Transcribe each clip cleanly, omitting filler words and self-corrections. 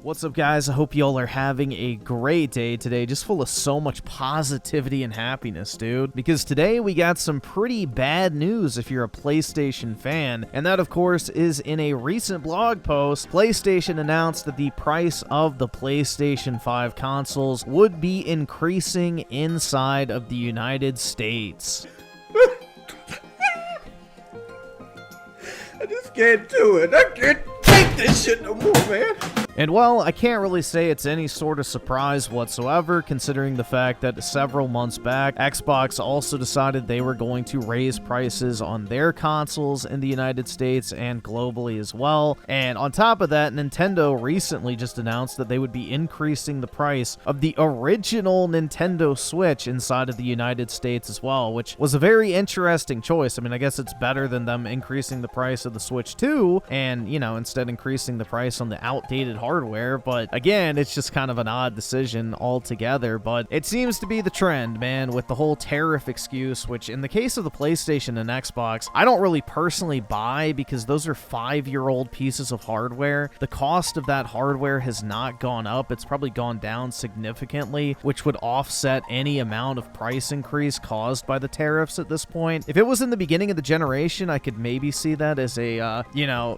What's up, guys? I hope y'all are having a great day today, just full of so much positivity and happiness, dude. Because today we got some pretty bad news if you're a PlayStation fan, and that, of course, is in a recent blog post, PlayStation announced that the price of the PlayStation 5 consoles would be increasing inside of the United States. I just can't do it. I can't take this shit no more, man. And well, I can't really say it's any sort of surprise whatsoever, considering the fact that several months back, Xbox also decided they were going to raise prices on their consoles in the United States and globally as well. And on top of that, Nintendo recently just announced that they would be increasing the price of the original Nintendo Switch inside of the United States as well, which was a very interesting choice. I mean, I guess it's better than them increasing the price of the Switch 2 and, you know, instead increasing the price on the outdated hardware, but again, it's just kind of an odd decision altogether. But it seems to be the trend, man, with the whole tariff excuse, which in the case of the PlayStation and Xbox, I don't really personally buy because those are 5-year-old pieces of hardware. The cost of that hardware has not gone up. It's probably gone down significantly, which would offset any amount of price increase caused by the tariffs at this point. If it was in the beginning of the generation, I could maybe see that as a,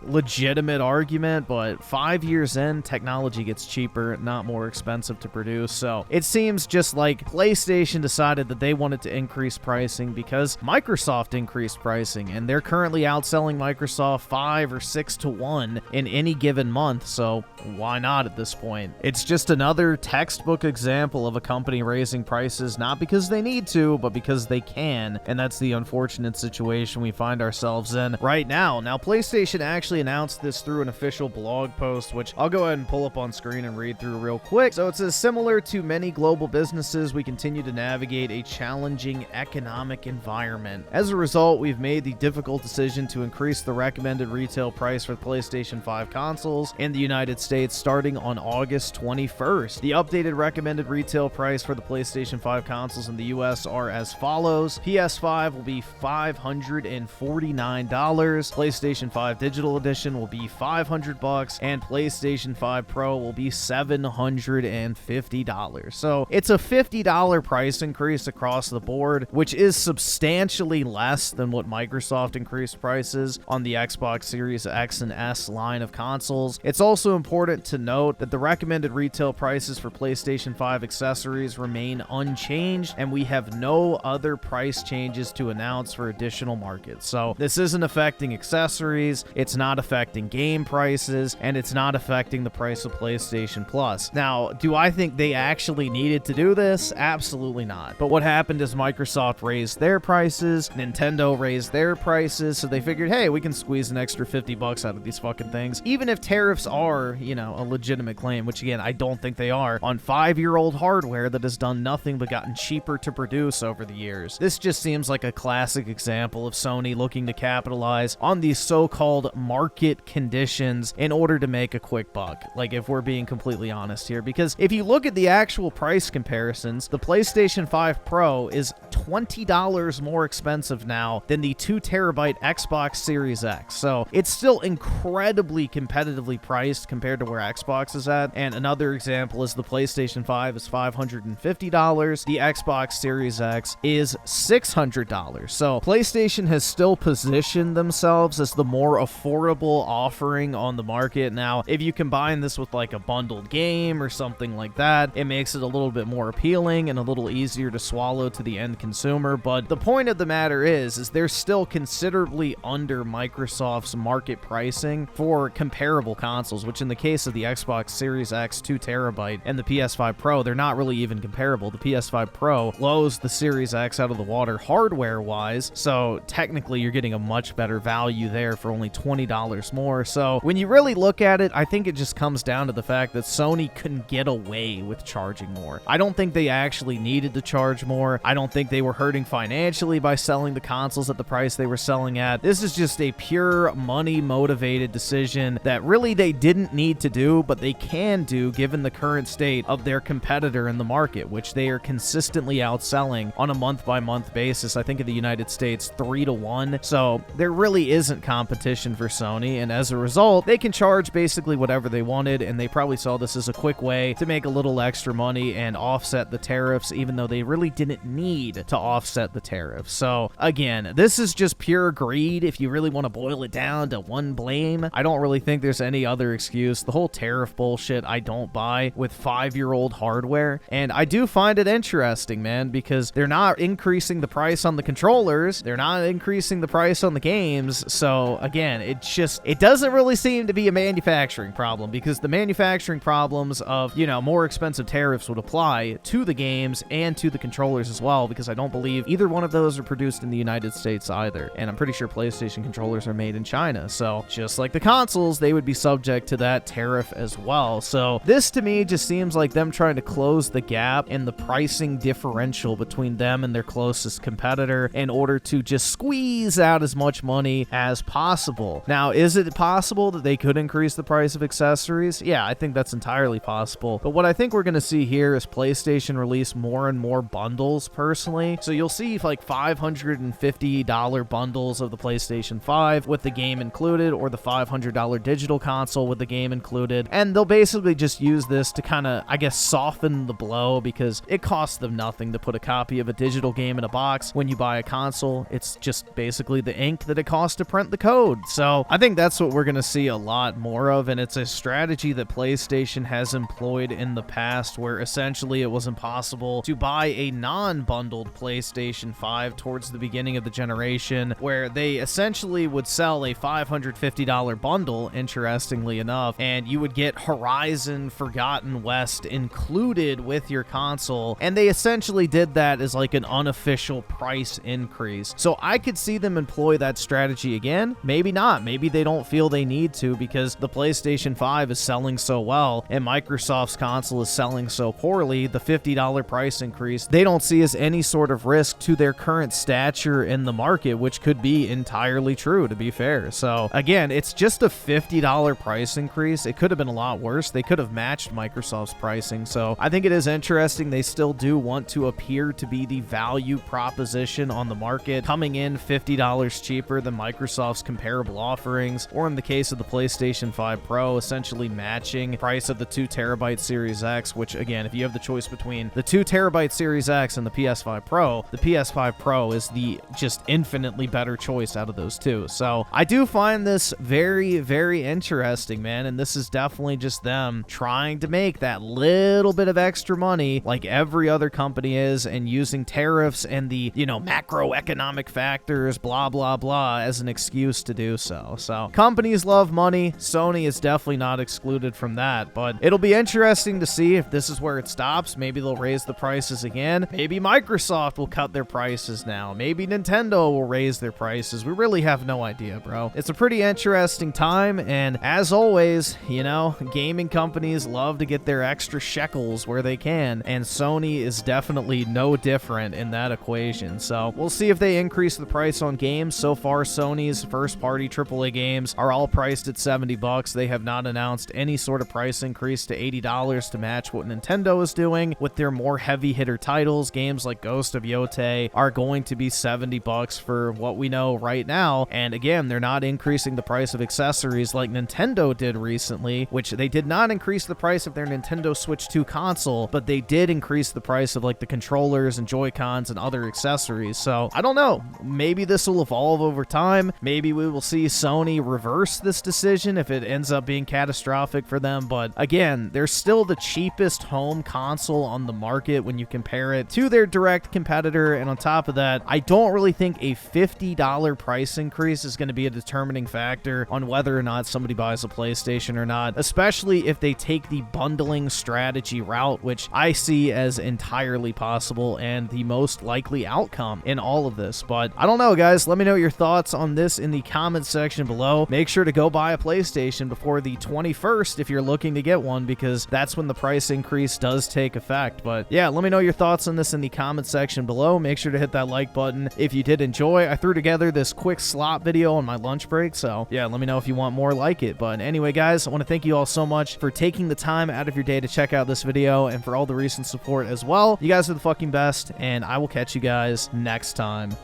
legitimate argument, but 5 years in, technology gets cheaper, not more expensive to produce. So it seems just like PlayStation decided that they wanted to increase pricing because Microsoft increased pricing, and they're currently outselling Microsoft 5 or 6 to 1 in any given month. So why not at this point? It's just another textbook example of a company raising prices not because they need to, but because they can. And that's the unfortunate situation we find ourselves in right now. Now, PlayStation actually announced this through an official blog post, which I'll go ahead and pull up on screen and read through real quick. So it says, similar to many global businesses, we continue to navigate a challenging economic environment. As a result, we've made the difficult decision to increase the recommended retail price for PlayStation 5 consoles in the United States starting on August 21st. The updated recommended retail price for the PlayStation 5 consoles in the US are as follows. PS5 will be $549, PlayStation 5 Digital Edition will be $500, and PlayStation 5 Pro will be $750. So it's a $50 price increase across the board, which is substantially less than what Microsoft increased prices on the Xbox Series X and S line of consoles. It's also important to note that the recommended retail prices for PlayStation 5 accessories remain unchanged, and we have no other price changes to announce for additional markets. So this isn't affecting accessories, it's not affecting game prices, and it's not affecting the price of PlayStation Plus. Now, do I think they actually needed to do this? Absolutely not. But what happened is Microsoft raised their prices, Nintendo raised their prices, so they figured, hey, we can squeeze an extra $50 out of these fucking things, even if tariffs are, a legitimate claim, which again, I don't think they are, on 5-year-old hardware that has done nothing but gotten cheaper to produce over the years. This just seems like a classic example of Sony looking to capitalize on these so-called market conditions in order to make a quick buck, like if we're being completely honest here. Because if you look at the actual price comparisons, the PlayStation 5 Pro is $20 more expensive now than the 2TB Xbox Series X. So it's still incredibly competitively priced compared to where Xbox is at. And another example is the PlayStation 5 is $550. The Xbox Series X is $600. So PlayStation has still positioned themselves as the more affordable offering on the market. Now, if you combine this with like a bundled game or something like that, it makes it a little bit more appealing and a little easier to swallow to the end consumer. But the point of the matter is they're still considerably under Microsoft's market pricing for comparable consoles, which in the case of the Xbox Series X 2TB and the PS5 Pro, they're not really even comparable. The PS5 Pro blows the Series X out of the water hardware-wise, so technically you're getting a much better value there for only $20 more. So when you really look at it, I think it just comes down to the fact that Sony couldn't get away with charging more. I don't think they actually needed to charge more. I don't think they were hurting financially by selling the consoles at the price they were selling at. This is just a pure money-motivated decision that really they didn't need to do, but they can do given the current state of their competitor in the market, which they are consistently outselling on a month-by-month basis. I think in the United States, 3 to 1. So there really isn't competition for Sony, and as a result, they can charge basically whatever they wanted, and they probably saw this as a quick way to make a little extra money and offset the tariffs, even though they really didn't need to offset the tariffs. So again, this is just pure greed if you really want to boil it down to one blame. I don't really think there's any other excuse. The whole tariff bullshit I don't buy with 5-year-old hardware, and I do find it interesting, man, because they're not increasing the price on the controllers, they're not increasing the price on the games. So again, it doesn't really seem to be a manufacturing problem, because the manufacturing problems of, you know, more expensive tariffs would apply to the games and to the controllers as well, because I don't believe either one of those are produced in the United States either, and I'm pretty sure PlayStation controllers are made in China. So just like the consoles, they would be subject to that tariff as well. So this to me just seems like them trying to close the gap in the pricing differential between them and their closest competitor in order to just squeeze out as much money as possible. Now, is it possible that they could increase the price of accessories? Yeah, I think that's entirely possible. But what I think we're going to see here is PlayStation release more and more bundles, personally. So you'll see like $550 bundles of the PlayStation 5 with the game included, or the $500 digital console with the game included. And they'll basically just use this to kind of, I guess, soften the blow, because it costs them nothing to put a copy of a digital game in a box. When you buy a console, it's just basically the ink that it costs to print the code. So I think that's what we're going to see a lot more of, and it's a strategy that PlayStation has employed in the past, where essentially it was impossible to buy a non-bundled PlayStation 5 towards the beginning of the generation, where they essentially would sell a $550 bundle, interestingly enough, and you would get Horizon Forgotten West included with your console, and they essentially did that as like an unofficial price increase. So I could see them employ that strategy again. Maybe not. Maybe they don't feel they need to, because the PlayStation 5 is selling so well and Microsoft's console is selling so poorly. The $50 price increase they don't see as any sort of risk to their current stature in the market, which could be entirely true, to be fair. So again, it's just a $50 price increase. It could have been a lot worse. They could have matched Microsoft's pricing. So I think it is interesting. They still do want to appear to be the value proposition on the market, coming in $50 cheaper than Microsoft's comparable offerings, or in the case of the PlayStation 5 Pro, essentially matching price of the 2TB Series X, which again, if you have the choice between the 2TB Series X and the PS5 Pro, the PS5 Pro is the just infinitely better choice out of those two. So I do find this very, very interesting, man, and this is definitely just them trying to make that little bit of extra money like every other company is, and using tariffs and the, you know, macroeconomic factors, blah, blah, blah, as an excuse to do so. So companies love money. Sony is definitely not excluded from that, but it'll be interesting to see if this is where it stops. Maybe they'll raise the prices again. Maybe Microsoft will cut their prices now. Maybe Nintendo will raise their prices. We really have no idea, bro. It's a pretty interesting time, and as always, you know, gaming companies love to get their extra shekels where they can, and Sony is definitely no different in that equation. So we'll see if they increase the price on games. So far, Sony's first-party AAA games are all priced at $70. They have not announced any sort of price increase to $80 to match what Nintendo is doing with their more heavy-hitter titles. Games like Ghost of Yotei are going to be $70 for what we know right now, and again, they're not increasing the price of accessories like Nintendo did recently, which they did not increase the price of their Nintendo Switch 2 console, but they did increase the price of like the controllers and Joy-Cons and other accessories. So I don't know, maybe this will evolve over time. Maybe we will see Sony reverse this decision if it ends up being catastrophic for them, but again, they're still the cheapest home console on the market when you compare it to their direct competitor, and on top of that, I don't really think a $50 price increase is going to be a determining factor on whether or not somebody buys a PlayStation or not, especially if they take the bundling strategy route, which I see as entirely possible and the most likely outcome in all of this. But I don't know, guys. Let me know your thoughts on this in the comment section below. Make sure to go buy a PlayStation before the 21st if you're looking to get one, because that's when the price increase does take effect. But yeah, let me know your thoughts on this in the comment section below. Make sure to hit that like button if you did enjoy. I threw together this quick slot video on my lunch break, so yeah, let me know if you want more like it. But anyway, guys, I want to thank you all so much for taking the time out of your day to check out this video, and for all the recent support as well. You guys are the fucking best, and I will catch you guys next time.